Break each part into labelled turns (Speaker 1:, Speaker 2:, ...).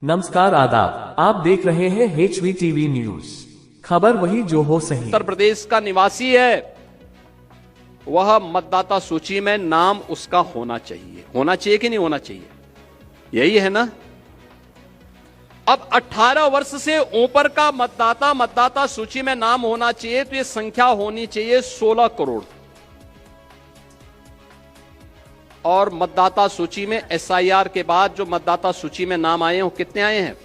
Speaker 1: नमस्कार आदाब, आप देख रहे हैं HVTV न्यूज। खबर वही जो हो सही।
Speaker 2: उत्तर प्रदेश का निवासी है, वह मतदाता सूची में नाम उसका होना चाहिए कि नहीं होना चाहिए? यही है ना। अब 18 वर्ष से ऊपर का मतदाता सूची में नाम होना चाहिए, तो यह संख्या होनी चाहिए 16 करोड़। और मतदाता सूची में SIR के बाद जो मतदाता सूची में नाम आए हैं वो कितने आए हैं?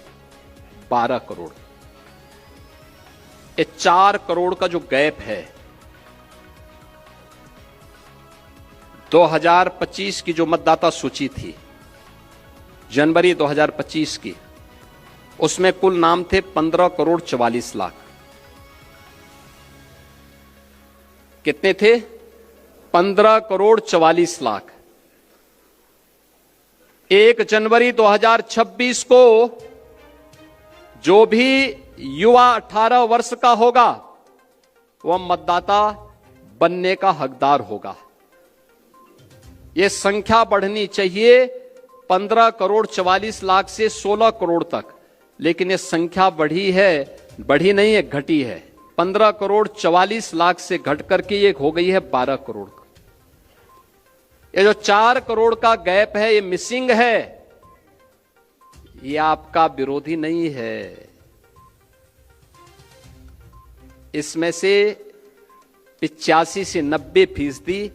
Speaker 2: 12 करोड़। ये 4 करोड़ का जो गैप है, 2025 की जो मतदाता सूची थी, जनवरी 2025 की, उसमें कुल नाम थे 15 करोड़ 44 लाख। कितने थे? 15 करोड़ 44 लाख। 1 जनवरी 2026 को जो भी युवा 18 वर्ष का होगा वह मतदाता बनने का हकदार होगा। यह संख्या बढ़नी चाहिए 15 करोड़ 44 लाख से 16 करोड़ तक, लेकिन यह संख्या बढ़ी नहीं है, घटी है। 15 करोड़ 44 लाख से घट करके ये हो गई है 12 करोड़। ये जो 4 करोड़ का गैप है, ये मिसिंग है। ये आपका विरोधी नहीं है, इसमें से 85 से 90%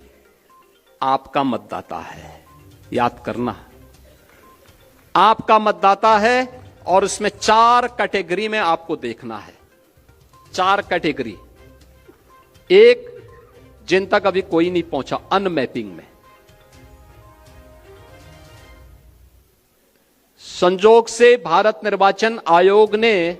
Speaker 2: आपका मतदाता है। याद करना, आपका मतदाता है। और उसमें 4 कैटेगरी में आपको देखना है। 4 कैटेगरी। एक, जिन तक अभी कोई नहीं पहुंचा, अनमैपिंग में। संजोग से भारत निर्वाचन आयोग ने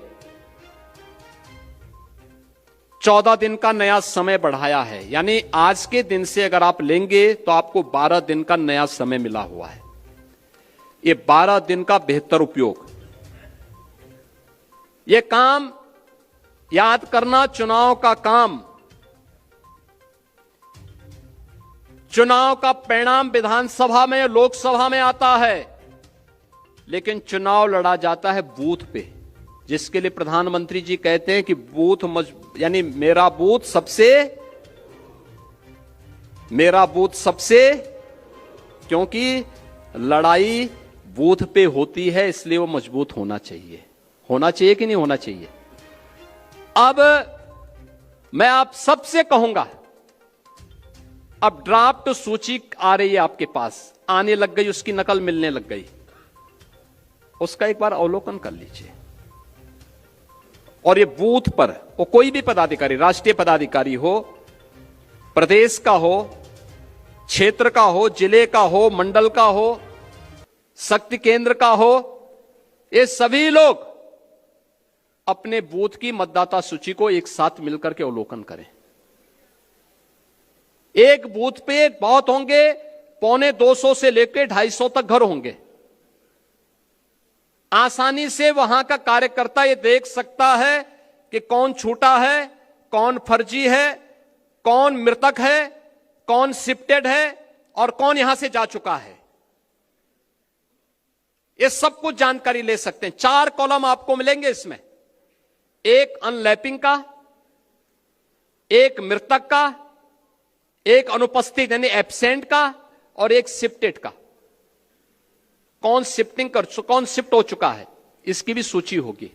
Speaker 2: 14 दिन का नया समय बढ़ाया है, यानी आज के दिन से अगर आप लेंगे तो आपको 12 दिन का नया समय मिला हुआ है। ये 12 दिन का बेहतर उपयोग। ये काम याद करना, चुनाव का काम, चुनाव का परिणाम विधानसभा में, लोकसभा में आता है, लेकिन चुनाव लड़ा जाता है बूथ पे, जिसके लिए प्रधानमंत्री जी कहते हैं कि बूथ यानी मेरा बूथ सबसे, क्योंकि लड़ाई बूथ पे होती है, इसलिए वो मजबूत होना चाहिए। होना चाहिए कि नहीं होना चाहिए? अब मैं आप सबसे कहूंगा, अब ड्राफ्ट सूची आ रही है आपके पास, आने लग गई, उसकी नकल मिलने लग गई, उसका एक बार अवलोकन कर लीजिए। और ये बूथ पर वो कोई भी पदाधिकारी, राष्ट्रीय पदाधिकारी हो, प्रदेश का हो, क्षेत्र का हो, जिले का हो, मंडल का हो, शक्ति केंद्र का हो, ये सभी लोग अपने बूथ की मतदाता सूची को एक साथ मिलकर के अवलोकन करें। एक बूथ पे बहुत होंगे, 250 से लेकर 250 तक घर होंगे। आसानी से वहां का कार्यकर्ता ये देख सकता है कि कौन छूटा है, कौन फर्जी है, कौन मृतक है, कौन शिफ्टेड है और कौन यहां से जा चुका है। ये सब कुछ जानकारी ले सकते हैं। 4 कॉलम आपको मिलेंगे इसमें, एक अनलैपिंग का, एक मृतक का, एक अनुपस्थित यानी एब्सेंट का, और एक शिफ्टेड का। कौन शिफ्ट हो चुका है, इसकी भी सूची होगी।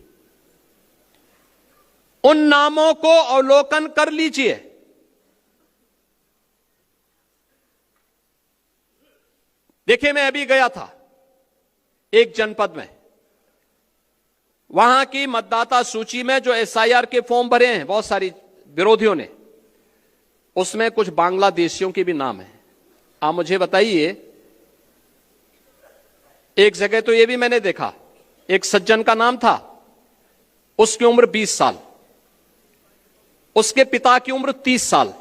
Speaker 2: उन नामों को अवलोकन कर लीजिए। देखिए, मैं अभी गया था एक जनपद में, वहां की मतदाता सूची में जो SIR के फॉर्म भरे हैं बहुत सारी विरोधियों ने, उसमें कुछ बांग्लादेशियों के भी नाम है। आप मुझे बताइए, एक जगह तो यह भी मैंने देखा, एक सज्जन का नाम था, उसकी उम्र 20 साल, उसके पिता की उम्र 30 साल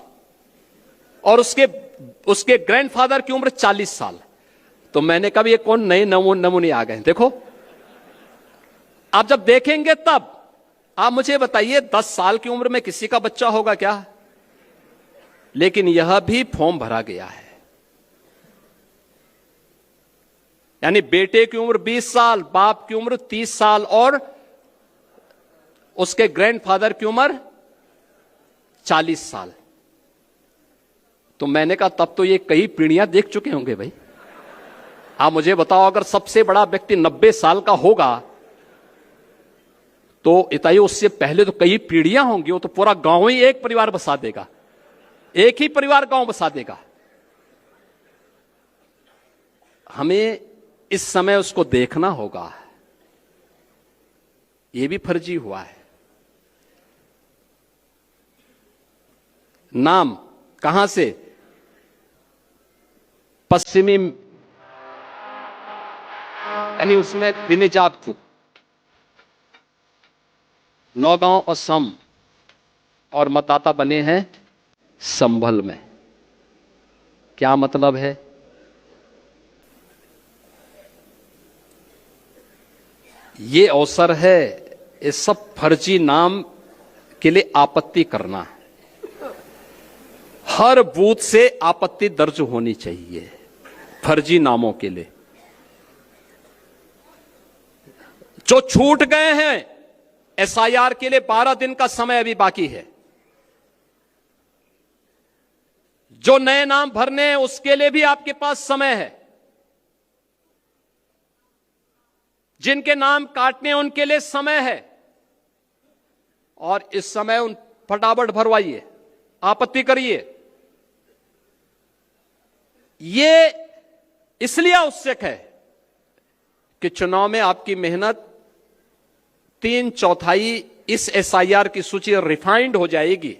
Speaker 2: और उसके ग्रैंडफादर की उम्र 40 साल। तो मैंने कहा ये कौन नए नमूने आ गए। देखो, आप जब देखेंगे तब आप मुझे बताइए, 10 साल की उम्र में किसी का बच्चा होगा क्या? लेकिन यह भी फॉर्म भरा गया है। यानी बेटे की उम्र 20 साल, बाप की उम्र 30 साल और उसके ग्रैंडफादर की उम्र 40 साल। तो मैंने कहा तब तो ये कई पीढ़ियां देख चुके होंगे भाई। आप मुझे बताओ, अगर सबसे बड़ा व्यक्ति 90 साल का होगा तो इताई उससे पहले तो कई पीढ़ियां होंगी। वो तो पूरा गांव ही एक परिवार बसा देगा, एक ही परिवार गांव बसा देगा। हमें इस समय उसको देखना होगा। यह भी फर्जी हुआ है। नाम कहां से? पश्चिमी, यानी उसमें विनिजात थी, नौगांव और सम, और मतदाता बने हैं संभल में। क्या मतलब है? ये अवसर है इस सब फर्जी नाम के लिए आपत्ति करना है। हर बूथ से आपत्ति दर्ज होनी चाहिए फर्जी नामों के लिए। जो छूट गए हैं एसआईआर के लिए 12 दिन का समय अभी बाकी है। जो नए नाम भरने हैं उसके लिए भी आपके पास समय है। जिनके नाम काटने हैं उनके लिए समय है। और इस समय उन फटाफट भरवाइए, आपत्ति करिए। ये इसलिए आवश्यक है कि चुनाव में आपकी मेहनत 3/4 इस एसआईआर की सूची रिफाइंड हो जाएगी।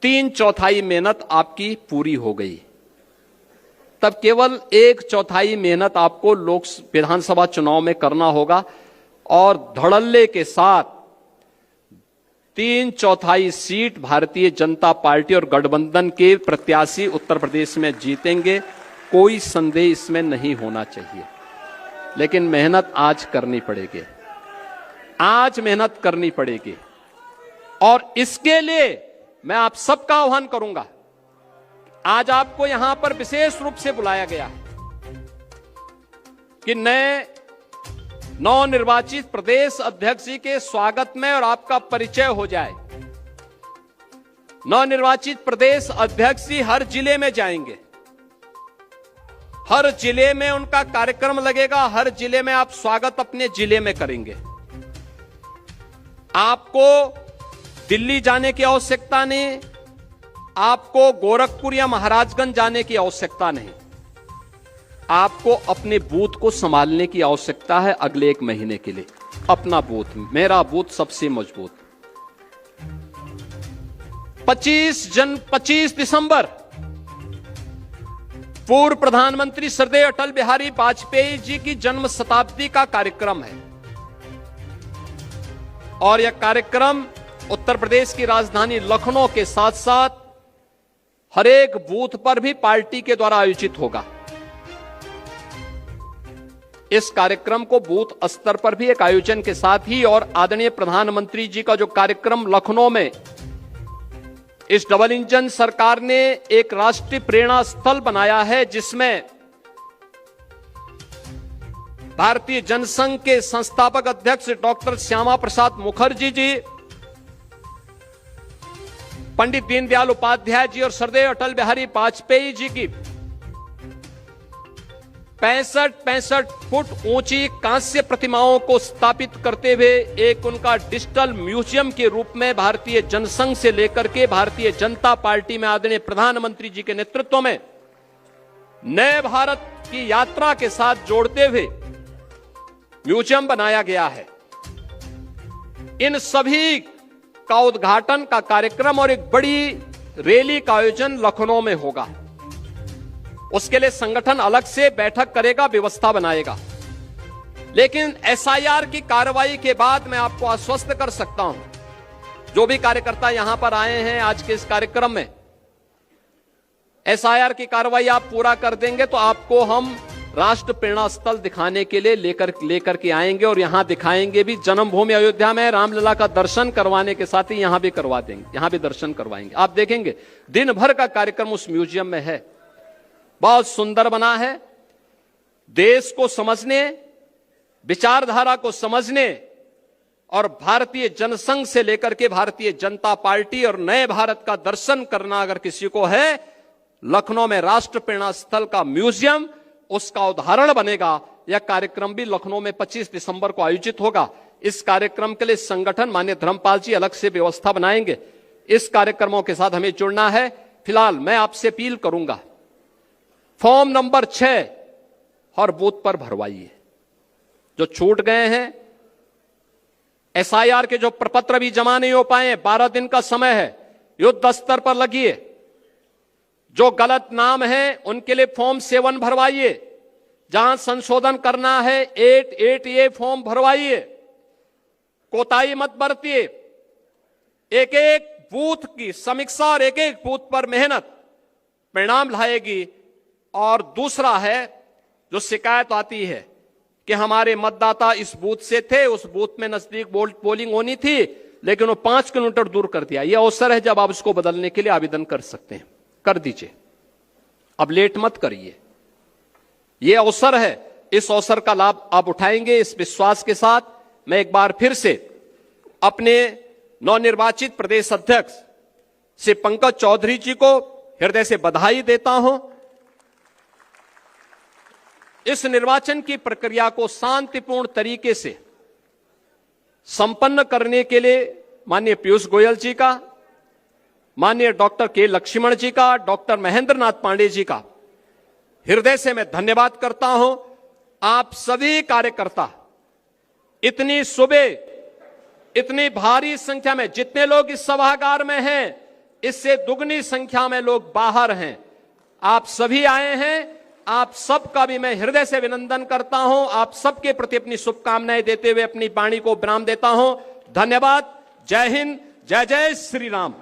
Speaker 2: 3/4 मेहनत आपकी पूरी हो गई, तब केवल 1/4 मेहनत आपको विधानसभा चुनाव में करना होगा। और धड़ल्ले के साथ 3/4 सीट भारतीय जनता पार्टी और गठबंधन के प्रत्याशी उत्तर प्रदेश में जीतेंगे, कोई संदेह इसमें नहीं होना चाहिए। लेकिन मेहनत आज करनी पड़ेगी, आज मेहनत करनी पड़ेगी। और इसके लिए मैं आप सबका आह्वान करूंगा। आज आपको यहां पर विशेष रूप से बुलाया गया है कि नए नवनिर्वाचित प्रदेश अध्यक्ष जी के स्वागत में और आपका परिचय हो जाए। नवनिर्वाचित प्रदेश अध्यक्ष जी हर जिले में जाएंगे, हर जिले में उनका कार्यक्रम लगेगा, हर जिले में आप स्वागत अपने जिले में करेंगे। आपको दिल्ली जाने की आवश्यकता नहीं, आपको गोरखपुर या महाराजगंज जाने की आवश्यकता नहीं। आपको अपने बूथ को संभालने की आवश्यकता है अगले 1 महीने के लिए। अपना बूथ, मेरा बूथ सबसे मजबूत। 25 दिसंबर पूर्व प्रधानमंत्री श्रद्धेय अटल बिहारी वाजपेयी जी की जन्म शताब्दी का कार्यक्रम है। और यह कार्यक्रम उत्तर प्रदेश की राजधानी लखनऊ के साथ साथ हर एक बूथ पर भी पार्टी के द्वारा आयोजित होगा। इस कार्यक्रम को बूथ स्तर पर भी एक आयोजन के साथ ही, और आदरणीय प्रधानमंत्री जी का जो कार्यक्रम लखनऊ में इस डबल इंजन सरकार ने एक राष्ट्रीय प्रेरणा स्थल बनाया है, जिसमें भारतीय जनसंघ के संस्थापक अध्यक्ष डॉक्टर श्यामा प्रसाद मुखर्जी जी, पंडित दीनदयाल उपाध्याय जी और श्रद्धेय अटल बिहारी वाजपेयी जी की 65 फुट ऊंची कांस्य प्रतिमाओं को स्थापित करते हुए एक उनका डिजिटल म्यूजियम के रूप में भारतीय जनसंघ से लेकर के भारतीय जनता पार्टी में आदरणीय प्रधानमंत्री जी के नेतृत्व में नए भारत की यात्रा के साथ जोड़ते हुए म्यूजियम बनाया गया है। इन सभी का उद्घाटन का कार्यक्रम और एक बड़ी रैली का आयोजन लखनऊ में होगा। उसके लिए संगठन अलग से बैठक करेगा, व्यवस्था बनाएगा। लेकिन एसआईआर की कार्रवाई के बाद मैं आपको आश्वस्त कर सकता हूं, जो भी कार्यकर्ता यहां पर आए हैं आज के इस कार्यक्रम में, एसआईआर की कार्रवाई आप पूरा कर देंगे तो आपको हम राष्ट्र प्रेरणा स्थल दिखाने के लिए लेकर के आएंगे। और यहां दिखाएंगे भी, जन्मभूमि अयोध्या में रामलला का दर्शन करवाने के साथ ही यहां भी करवा देंगे, यहां भी दर्शन करवाएंगे। आप देखेंगे दिन भर का कार्यक्रम उस म्यूजियम में है, बहुत सुंदर बना है। देश को समझने, विचारधारा को समझने और भारतीय जनसंघ से लेकर के भारतीय जनता पार्टी और नए भारत का दर्शन करना अगर किसी को है, लखनऊ में राष्ट्र प्रेरणा स्थल का म्यूजियम उसका उदाहरण बनेगा। यह कार्यक्रम भी लखनऊ में 25 दिसंबर को आयोजित होगा। इस कार्यक्रम के लिए संगठन माननीय धर्मपाल जी अलग से व्यवस्था बनाएंगे। इस कार्यक्रमों के साथ हमें जुड़ना है। फिलहाल मैं आपसे अपील करूंगा, फॉर्म नंबर 6 हर बूथ पर भरवाइए। जो छूट गए हैं, एसआईआर के जो प्रपत्र भी जमा नहीं हो पाए, 12 दिन का समय है, युद्ध स्तर पर लगिए। जो गलत नाम है उनके लिए फॉर्म 7 भरवाइए। जहां संशोधन करना है 8A फॉर्म भरवाइए। कोताही मत बरतिए। एक एक बूथ की समीक्षा और एक एक बूथ पर मेहनत परिणाम लाएगी। और दूसरा है, जो शिकायत आती है कि हमारे मतदाता इस बूथ से थे, उस बूथ में नजदीक पोलिंग होनी थी, लेकिन वो 5 किलोमीटर दूर कर दिया। यह अवसर है जब आप उसको बदलने के लिए आवेदन कर सकते हैं, कर दीजिए। अब लेट मत करिए, यह अवसर है। इस अवसर का लाभ आप उठाएंगे, इस विश्वास के साथ मैं एक बार फिर से अपने नवनिर्वाचित प्रदेश अध्यक्ष श्री पंकज चौधरी जी को हृदय से बधाई देता हूं। इस निर्वाचन की प्रक्रिया को शांतिपूर्ण तरीके से संपन्न करने के लिए माननीय पीयूष गोयल जी का, माननीय डॉक्टर के लक्ष्मण जी का, डॉक्टर महेंद्र नाथ पांडे जी का हृदय से मैं धन्यवाद करता हूं। आप सभी कार्यकर्ता इतनी सुबह, इतनी भारी संख्या में, जितने लोग इस सभागार में हैं, इससे दुगनी संख्या में लोग बाहर हैं। आप सभी आए हैं। आप सबका भी मैं हृदय से अभिनंदन करता हूं। आप सबके प्रति अपनी शुभकामनाएं देते हुए अपनी वाणी को विराम देता हूं। धन्यवाद। जय हिंद, जय जय श्री राम।